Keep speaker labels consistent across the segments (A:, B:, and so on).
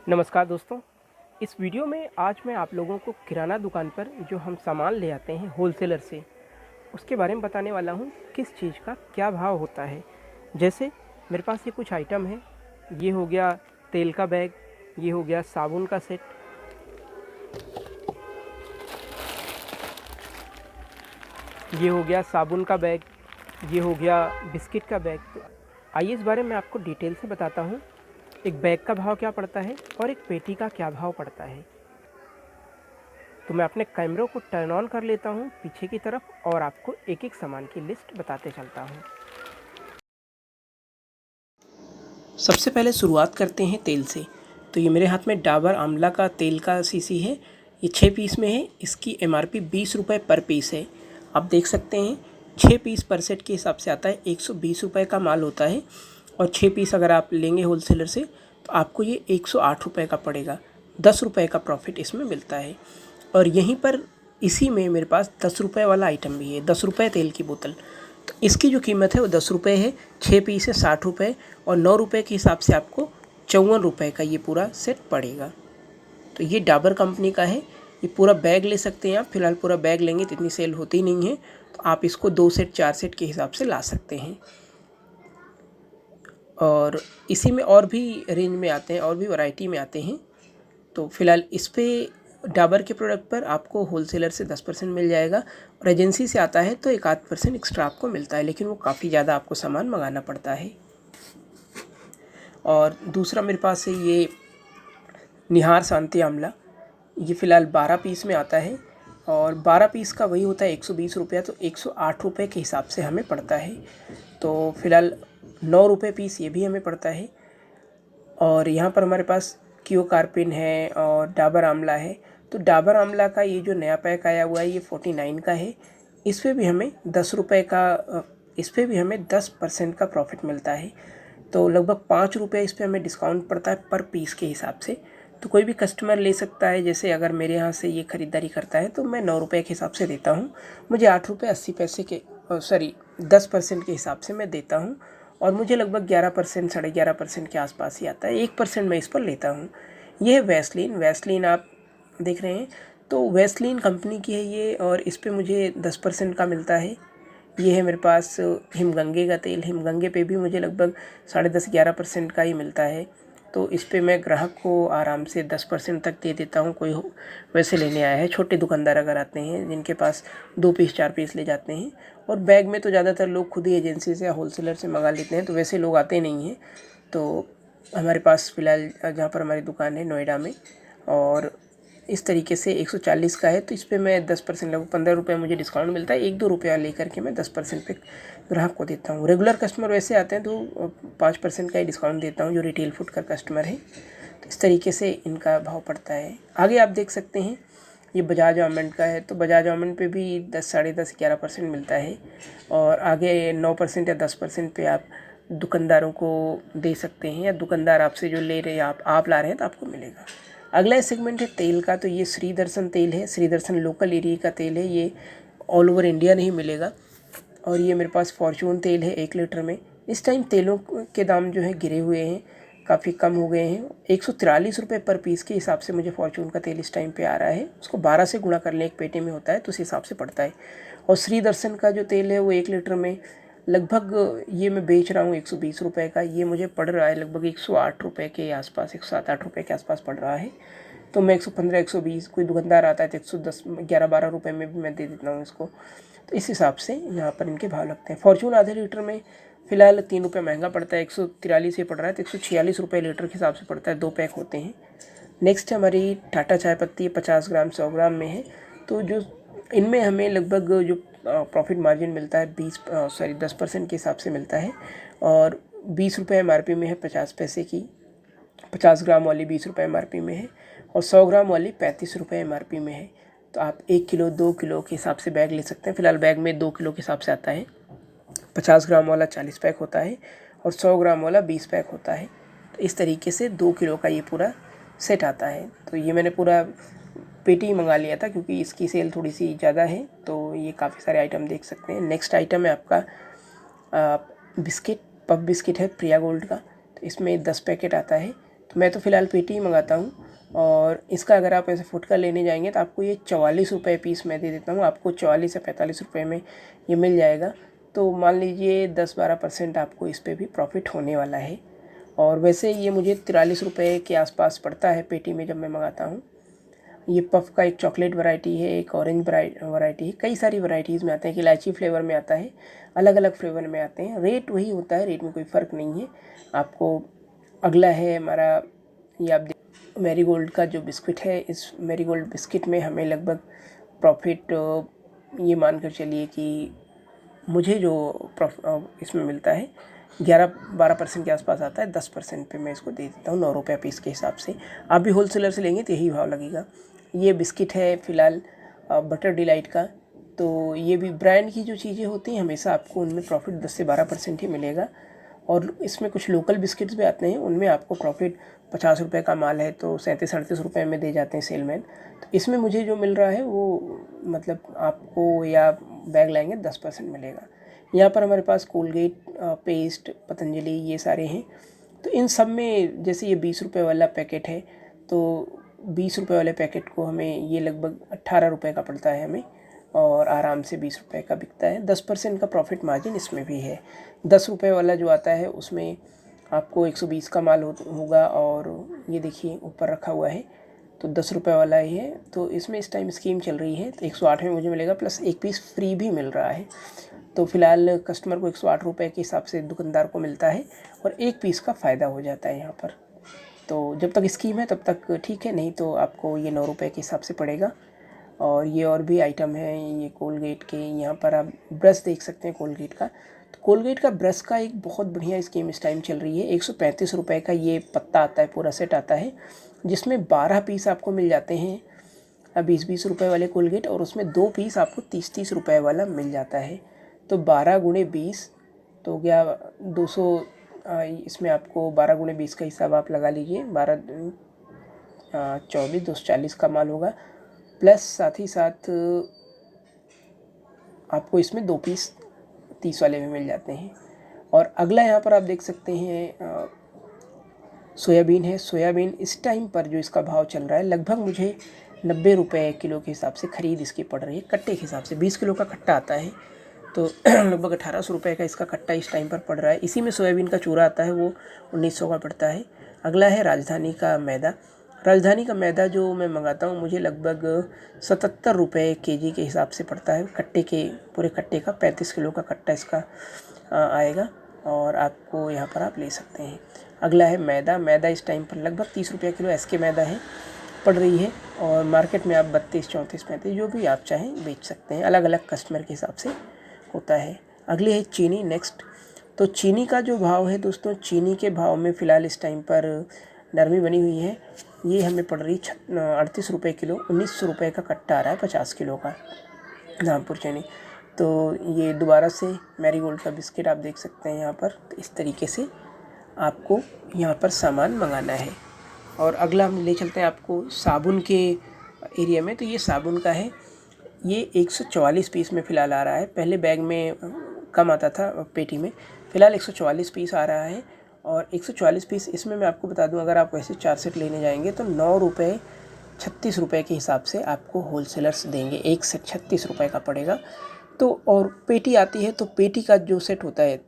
A: नमस्कार दोस्तों। इस वीडियो में आज मैं आप लोगों को किराना दुकान पर जो हम सामान ले आते हैं होलसेलर से, उसके बारे में बताने वाला हूँ किस चीज़ का क्या भाव होता है। जैसे मेरे पास ये कुछ आइटम है, ये हो गया तेल का बैग, ये हो गया साबुन का सेट, ये हो गया साबुन का बैग, ये हो गया बिस्किट का बैग। तो आइए इस बारे में आपको डिटेल से बताता हूँ एक बैग का भाव क्या पड़ता है और एक पेटी का क्या भाव पड़ता है। तो मैं अपने कैमरे को टर्न ऑन कर लेता हूँ पीछे की तरफ और आपको एक एक सामान की लिस्ट बताते चलता हूँ। सबसे पहले शुरुआत करते हैं तेल से। तो ये मेरे हाथ में डाबर आंवला का तेल का शीशी है, ये 6 पीस में है। इसकी MRP 20 रुपये पर पीस है। आप देख सकते हैं 6 पीस पर सेट के हिसाब से आता है, 120 रुपये का माल होता है। और 6 पीस अगर आप लेंगे होलसेलर से तो आपको ये 108 रुपये का पड़ेगा। 10 रुपये का प्रॉफिट इसमें मिलता है। और यहीं पर इसी में मेरे पास 10 रुपये वाला आइटम भी है, 10 रुपये तेल की बोतल। तो इसकी जो कीमत है वो 10 रुपये है, 6 पीस है 60 रुपये, और 9 रुपये के हिसाब से आपको 54 रुपये का ये पूरा सेट पड़ेगा। तो ये डाबर कंपनी का है। ये पूरा बैग ले सकते हैं आप। फिलहाल पूरा बैग लेंगे तो इतनी सेल होती नहीं है, तो आप इसको 2 सेट 4 सेट के हिसाब से ला सकते हैं। और इसी में और भी रेंज में आते हैं, और भी वैरायटी में आते हैं। तो फिलहाल इस पे डाबर के प्रोडक्ट पर आपको होलसेलर से 10% मिल जाएगा, और एजेंसी से आता है तो 1-8% एक्स्ट्रा आपको मिलता है, लेकिन वो काफ़ी ज़्यादा आपको सामान मंगाना पड़ता है। और दूसरा मेरे पास है ये निहार शांति आंवला। ये फ़िलहाल 12 पीस में आता है, और 12 पीस का वही होता है 120 रुपया, तो 108 रुपये के हिसाब से हमें पड़ता है। तो फिलहाल 9 रुपये पीस ये भी हमें पड़ता है। और यहाँ पर हमारे पास क्यू कार्पिन है और डाबर आंवला है। तो डाबर आंवला का ये जो नया पैक आया हुआ है ये 49 का है। इस पर भी हमें 10 रुपये का इस पर भी हमें 10% का प्रॉफिट मिलता है। तो लगभग 5 रुपये इस पर हमें डिस्काउंट पड़ता है पर पीस के हिसाब से। तो कोई भी कस्टमर ले सकता है। जैसे अगर मेरे यहाँ से ये ख़रीदारी करता है तो मैं 9 रुपये के हिसाब से देता हूँ। मुझे 8 रुपये 80 पैसे के 10% के हिसाब से मैं देता हूँ, और मुझे लगभग 11% 11.5% के आसपास ही आता है। 1% मैं इस पर लेता हूँ। ये है वैसलीन आप देख रहे हैं, तो वैसलीन कंपनी की है ये, और इस पे मुझे 10% का मिलता है। ये है मेरे पास हिमगंगे का तेल। हिमगंगे पे भी मुझे लगभग 10.5-11% का ही मिलता है। तो इस पे मैं ग्राहक को आराम से 10% तक दे देता हूँ। कोई वैसे लेने आया है, छोटे दुकानदार अगर आते हैं जिनके पास 2 पीस 4 पीस ले जाते हैं। और बैग में तो ज़्यादातर लोग खुद ही एजेंसी से या होलसेलर से मंगा लेते हैं, तो वैसे लोग आते नहीं हैं। तो हमारे पास फ़िलहाल जहाँ पर हमारी दुकान है नोएडा में, और इस तरीके से 140 का है, तो इस पे मैं 10% लगभग 15 रुपये मुझे डिस्काउंट मिलता है। 1-2 रुपया लेकर के मैं 10% पे ग्राहक को देता हूँ। रेगुलर कस्टमर वैसे आते हैं तो 5% का ही डिस्काउंट देता हूँ, जो रिटेल फूड का कस्टमर है। तो इस तरीके से इनका भाव पड़ता है। आगे आप देख सकते हैं ये बजाज आमंड का है। तो बजाज आमंड पे भी 10, 10.5, 11% मिलता है, और आगे 9% या 10% पे आप दुकानदारों को दे सकते हैं, या दुकानदार आपसे जो ले रहे हैं आप ला रहे हैं तो आपको मिलेगा। अगला सेगमेंट है तेल का। तो ये श्री दर्शन तेल है। श्री दर्शन लोकल एरिया का तेल है, ये ऑल ओवर इंडिया नहीं मिलेगा। और ये मेरे पास फॉर्चून तेल है 1 लीटर में। इस टाइम तेलों के दाम जो है गिरे हुए हैं, काफ़ी कम हो गए हैं। 143 रुपये पर पीस के हिसाब से मुझे फॉर्चून का तेल इस टाइम पे आ रहा है। उसको 12 से गुणा कर लें, एक पेटी में होता है तो उस हिसाब से पड़ता है। और श्री दर्शन का जो तेल है वो 1 लीटर में लगभग ये मैं बेच रहा हूँ 120 रुपये का। ये मुझे पड़ रहा है लगभग 108 रुपये के आसपास, 107-8 रुपये के आसपास पड़ रहा है। तो मैं 115-120, कोई दुकानदार आता है तो 110, 11-12 रुपये में भी मैं दे देता हूँ इसको। तो इस हिसाब से यहाँ पर इनके भाव लगते हैं। फॉर्चून आधे लीटर में फ़िलहाल 3 रुपये महंगा पड़ता है, 143 ही पड़ रहा है, तो 146 रुपये लीटर के हिसाब से पड़ता है। 2 पैक होते हैं। नेक्स्ट हमारी टाटा चाय पत्ती 50 ग्राम 100 ग्राम में है। तो जो इनमें हमें लगभग जो प्रॉफिट मार्जिन मिलता है 10% के हिसाब से मिलता है, और 20 रुपये MRP में है 50 पैसे की। 50 ग्राम वाली 20 रुपये MRP में है, और 100 ग्राम वाली 35 रुपये MRP में है। तो आप 1 किलो 2 किलो के हिसाब से बैग ले सकते हैं। फ़िलहाल बैग में 2 किलो के हिसाब से आता है। 50 ग्राम वाला 40 पैक होता है, और 100 ग्राम वाला 20 पैक होता है। तो इस तरीके से 2 किलो का ये पूरा सेट आता है। तो ये मैंने पूरा पेटी मंगा लिया था क्योंकि इसकी सेल थोड़ी सी ज़्यादा है। तो ये काफ़ी सारे आइटम देख सकते हैं। नेक्स्ट आइटम है आपका बिस्किट। पफ बिस्किट है प्रिया गोल्ड का। तो इसमें 10 पैकेट आता है। तो मैं तो फ़िलहाल पेटी ही मंगाता हूँ। और इसका अगर आप ऐसे फुटकर लेने जाएंगे तो आपको ये 44 रुपये पीस मैं दे देता हूँ, आपको 44 या 45 रुपये में ये मिल जाएगा। तो मान लीजिए 10-12% आपको इस पर भी प्रॉफिट होने वाला है। और वैसे ये मुझे 43 रुपये के आसपास पड़ता है पेटी में जब मैं मंगाता हूँ। ये पफ़ का एक चॉकलेट वैरायटी है, एक ऑरेंज वैरायटी है, कई सारी वैराइटीज़ में आते हैं। कि इलायची फ्लेवर में आता है, अलग अलग फ्लेवर में आते हैं। रेट वही होता है, रेट में कोई फ़र्क नहीं है आपको। अगला है हमारा, ये आप मैरीगोल्ड का जो बिस्किट है, इस मैरीगोल्ड बिस्किट में हमें लगभग प्रॉफिट, ये मान कर चलिए कि मुझे जो इसमें मिलता है 11-12% के आसपास आता है। 10% पे मैं इसको दे देता हूँ 9 रुपये पीस के हिसाब से। आप भी होलसेलर से लेंगे तो यही भाव लगेगा। ये बिस्किट है फ़िलहाल बटर डिलाइट का। तो ये भी ब्रांड की जो चीज़ें होती हैं हमेशा आपको उनमें प्रॉफिट 10 से 12% ही मिलेगा। और इसमें कुछ लोकल बिस्किट्स भी आते हैं, उनमें आपको प्रॉफिट 50 रुपये का माल है तो 37-38 रुपये में दे जाते हैं सेलमैन। तो इसमें मुझे जो मिल रहा है वो मतलब आपको, या बैग लाएंगे 10% मिलेगा। यहाँ पर हमारे पास कोलगेट पेस्ट, पतंजलि, ये सारे हैं। तो इन सब में जैसे ये 20 रुपये वाला पैकेट है, तो 20 रुपये वाले पैकेट को हमें ये लगभग 18 रुपये का पड़ता है हमें, और आराम से 20 रुपये का बिकता है। 10% का प्रॉफिट मार्जिन इसमें भी है। 10 रुपये वाला जो आता है उसमें आपको 120 का माल होगा। और ये देखिए ऊपर रखा हुआ है, तो 10 रुपये वाला ही है। तो इसमें इस टाइम स्कीम चल रही है, तो 108 में मुझे मिलेगा, प्लस एक पीस फ्री भी मिल रहा है। तो फ़िलहाल कस्टमर को 108 रुपये के हिसाब से दुकानदार को मिलता है, और एक पीस का फ़ायदा हो जाता है यहाँ पर। तो जब तक स्कीम है तब तक ठीक है, नहीं तो आपको ये 9 रुपये के हिसाब से पड़ेगा। और ये और भी आइटम है, ये कोलगेट के, यहाँ पर आप ब्रश देख सकते हैं कोलगेट का। तो कोलगेट का ब्रश का एक बहुत बढ़िया स्कीम इस टाइम चल रही है। 135 रुपये का ये पत्ता आता है, पूरा सेट आता है, जिसमें 12 पीस आपको मिल जाते हैं 20-20 रुपये वाले कोलगेट, और उसमें 2 पीस आपको 30-30 रुपये वाला मिल जाता है। तो 12 गुणे 20 तो गया 200। इसमें आपको 12 गुणे 20 का हिसाब आप लगा लीजिए, 12-24 240 का माल होगा। प्लस साथ ही साथ आपको इसमें 2 पीस 30 वाले भी मिल जाते हैं। और अगला यहाँ पर आप देख सकते हैं सोयाबीन है। सोयाबीन इस टाइम पर जो इसका भाव चल रहा है, लगभग मुझे 90 रुपये किलो के हिसाब से ख़रीद इसकी पड़ रही है, कट्टे के हिसाब से। 20 किलो का कट्टा आता है, तो लगभग 1800 रुपये का इसका कट्टा इस टाइम पर पड़ रहा है। इसी में सोयाबीन का चूरा आता है, वो 1900 का पड़ता है। अगला है राजधानी का मैदा। राजधानी का मैदा जो मैं मंगाता हूँ मुझे लगभग 77 रुपये केजी के हिसाब से पड़ता है, कट्टे के, पूरे कट्टे का 35 किलो का कट्टा इसका आएगा, और आपको यहाँ पर आप ले सकते हैं। अगला है मैदा। मैदा इस टाइम पर लगभग 30 रुपये किलो एसके मैदा है, पड़ रही है, और मार्केट में आप 32, 34, 35 जो भी आप चाहें बेच सकते हैं, अलग अलग कस्टमर के हिसाब से होता है। अगली है चीनी नेक्स्ट। तो चीनी का जो भाव है दोस्तों, चीनी के भाव में फ़िलहाल इस टाइम पर नरमी बनी हुई है। ये हमें पड़ रही 38 रुपये किलो, 1900 रुपये का कट्टा आ रहा है 50 किलो का धामपुर चीनी। तो ये दोबारा से मैरीगोल्ड का बिस्किट आप देख सकते हैं यहाँ पर। तो इस तरीके से आपको यहाँ पर सामान मंगाना है। और अगला हम ले चलते हैं आपको साबुन के एरिया में। तो ये साबुन का है, ये 144 पीस में फ़िलहाल आ रहा है। पहले बैग में कम आता था पेटी में, फ़िलहाल 144 पीस आ रहा है। और 144 पीस इसमें मैं आपको बता दूं, अगर आप वैसे 4 सेट लेने जाएंगे तो 9 रुपये 36 रुपये के हिसाब से आपको होलसेलर्स देंगे। एक सेट 36 रुपये का पड़ेगा। तो और पेटी आती है, तो पेटी का जो सेट होता है,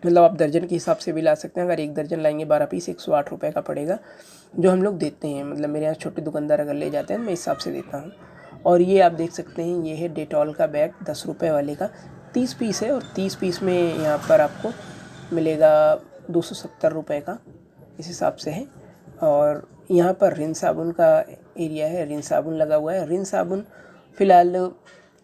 A: मतलब आप दर्जन के हिसाब से भी ला सकते हैं। अगर एक दर्जन लाएंगे 12 पीस 108 रुपये का पड़ेगा, जो हम लोग देते हैं। मतलब मेरे यहाँ छोटे दुकानदार अगर ले जाते हैं मैं इस हिसाब से देता हूँ। और ये आप देख सकते हैं, ये है डेटॉल का बैग 10 रुपये वाले का, 30 पीस है, और 30 पीस में यहाँ पर आपको मिलेगा 270 रुपये का, इस हिसाब से है। और यहाँ पर रिन साबुन का एरिया है, रिन साबुन लगा हुआ है। रिन साबुन फ़िलहाल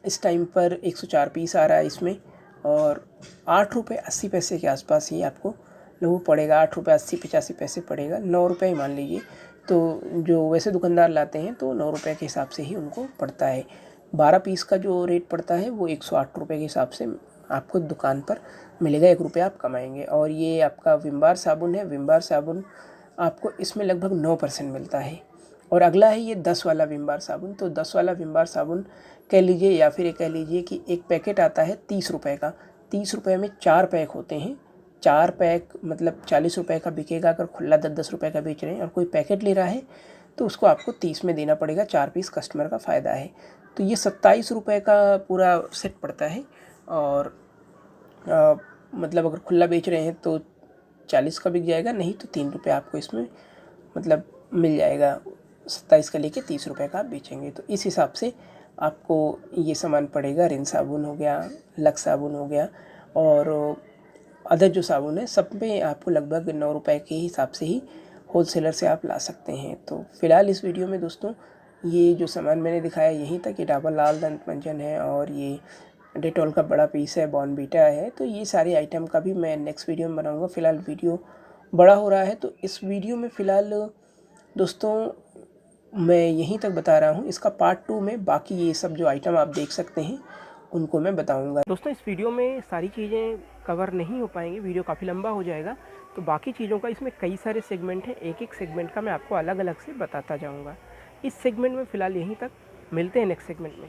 A: इस टाइम पर 104 पीस आ रहा है इसमें, और 8 रुपये 80 पैसे के आसपास ही आपको लोगों पड़ेगा। 8 रुपये 80-85 पैसे पड़ेगा, 9 रुपये ही मान लीजिए। तो जो वैसे दुकानदार लाते हैं तो 9 रुपये के हिसाब से ही उनको पड़ता है। 12 पीस का जो रेट पड़ता है वो 108 रुपये के हिसाब से आपको दुकान पर मिलेगा, 1 रुपये आप कमाएंगे। और ये आपका विम बार साबुन है। विम बार साबुन आपको इसमें लगभग 9% मिलता है। और अगला है ये 10 वाला विम बार साबुन। तो 10 वाला विम बार साबुन कह लीजिए, या फिर ये कह लीजिए कि एक पैकेट आता है 30 रुपये का। 30 रुपये में 4 पैक होते हैं, 4 पैक मतलब 40 रुपये का बिकेगा। अगर खुला 10-10 रुपये का बेच रहे हैं और कोई पैकेट ले रहा है तो उसको आपको 30 में देना पड़ेगा। 4 पीस कस्टमर का फ़ायदा है। तो ये 27 रुपये का पूरा सेट पड़ता है। और मतलब अगर खुला बेच रहे हैं तो 40 का बिक जाएगा, नहीं तो 3 रुपये आपको इसमें मतलब मिल जाएगा। 27 का लेके 30 रुपये का आप बेचेंगे तो इस हिसाब से आपको ये सामान पड़ेगा। रिन साबुन हो गया, लक्स साबुन हो गया और अदर जो साबुन है सब में आपको लगभग 9 रुपये के हिसाब से ही होलसेलर से आप ला सकते हैं। तो फ़िलहाल इस वीडियो में दोस्तों ये जो सामान मैंने दिखाया यहीं तक। ये डाबर लाल दंत मंजन है और ये डेटॉल का बड़ा पीस है, बॉर्नवीटा है। तो ये सारे आइटम का भी मैं नेक्स्ट वीडियो में बनाऊँगा। फ़िलहाल वीडियो बड़ा हो रहा है तो इस वीडियो में फ़िलहाल दोस्तों मैं यहीं तक बता रहा हूँ। इसका पार्ट 2 में बाकी ये सब जो आइटम आप देख सकते हैं उनको मैं बताऊंगा। दोस्तों इस वीडियो में सारी चीज़ें कवर नहीं हो पाएंगी, वीडियो काफ़ी लंबा हो जाएगा। तो बाकी चीज़ों का इसमें कई सारे सेगमेंट हैं, एक एक सेगमेंट का मैं आपको अलग अलग से बताता जाऊँगा। इस सेगमेंट में फ़िलहाल यहीं तक, मिलते हैं नेक्स्ट सेगमेंट में।